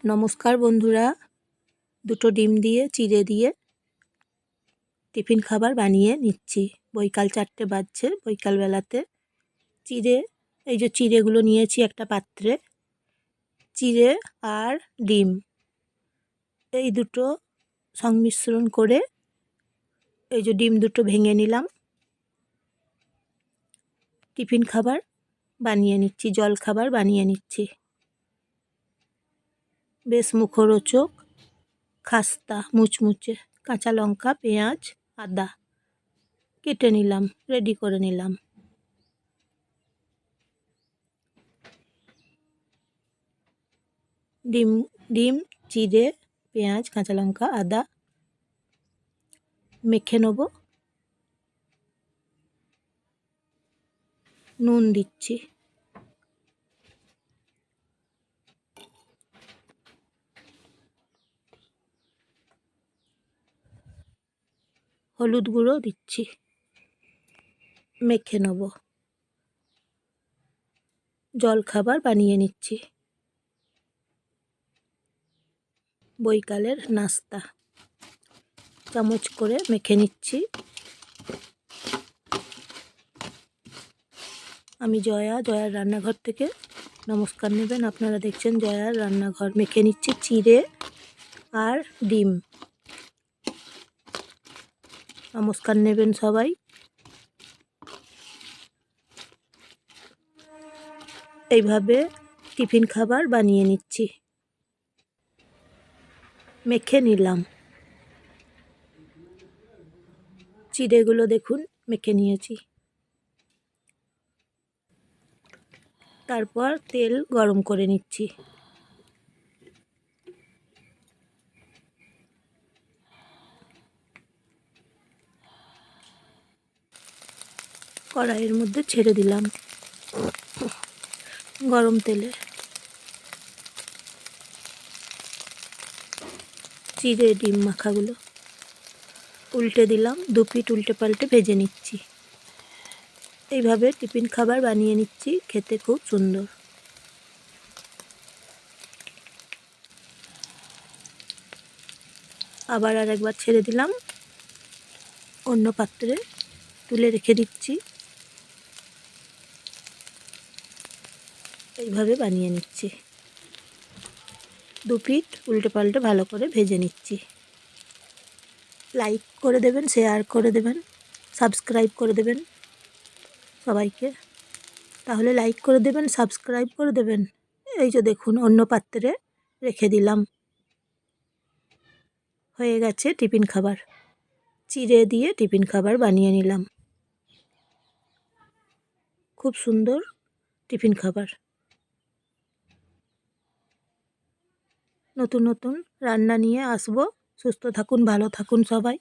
নমস্কার বন্ধুরা, দুটো ডিম দিয়ে চিড়ে দিয়ে টিফিন খাবার বানিয়ে নিচ্ছি। বৈকাল 4টে বাজছে। বৈকালবেলাতে চিড়ে, এই যে চিড়েগুলো নিয়েছি একটা পাত্রে, চিড়ে আর ডিম এই দুটো সংমিশ্রণ করে এই যে ডিম দুটো ভেঙে নিলাম, টিফিন খাবার বানিয়ে নিচ্ছি, জল খাবার বানিয়ে নিচ্ছি। বেশ মুখরোচক, খাস্তা মুচমুচে। কাঁচা লঙ্কা, পেঁয়াজ, আদা কেটে নিলাম, রেডি করে নিলাম। ডিম চিড়ে, পেঁয়াজ, কাঁচা লঙ্কা, আদা মেখে নেব। নুন দিচ্ছি, হলুদ গুঁড়ো দিচ্ছি, মেখে নেব। জল খাবার বানিয়ে নিচ্ছি। বৈকালের নাস্তা চামচ করে মেখে নিচ্ছি। আমি জয়ার রান্নাঘর থেকে নমস্কার নেবেন। আপনারা দেখছেন জয়ার রান্নাঘর। মেখে নিচ্ছি চিড়ে আর ডিম। নমস্কার নেবেন সবাই। এইভাবে টিফিন খাবার বানিয়ে নিচ্ছি। মেখে নিলাম। চিড়েগুলো দেখুন মেখে নিয়েছি। তারপর তেল গরম করে নিচ্ছি। কড়াইয়ের মধ্যে ছেড়ে দিলাম গরম তেলে। চিড়ে ডিম মাখাগুলো উল্টে দিলাম, 2 পিঠ উল্টে পাল্টে ভেজে নিচ্ছি। এইভাবে টিফিন খাবার বানিয়ে নিচ্ছি, খেতে খুব সুন্দর। আবার আরেকবার ছেড়ে দিলাম, অন্য পাত্রে তুলে রেখে দিচ্ছি। এইভাবে বানিয়ে নিচ্ছি, 2 পিঠ উল্টে পাল্টে ভালো করে ভেজে নিচ্ছি। লাইক করে দেবেন, শেয়ার করে দেবেন, সাবস্ক্রাইব করে দেবেন সবাইকে। তাহলে লাইক করে দেবেন, সাবস্ক্রাইব করে দেবেন। এই যে দেখুন অন্য পাত্রে রেখে দিলাম। হয়ে গেছে টিফিন খাবার। চিড়ে দিয়ে টিফিন খাবার বানিয়ে নিলাম। খুব সুন্দর টিফিন খাবার। নতুন নতুন রান্না নিয়ে আসবো। সুস্থ থাকুন, ভালো থাকুন সবাই।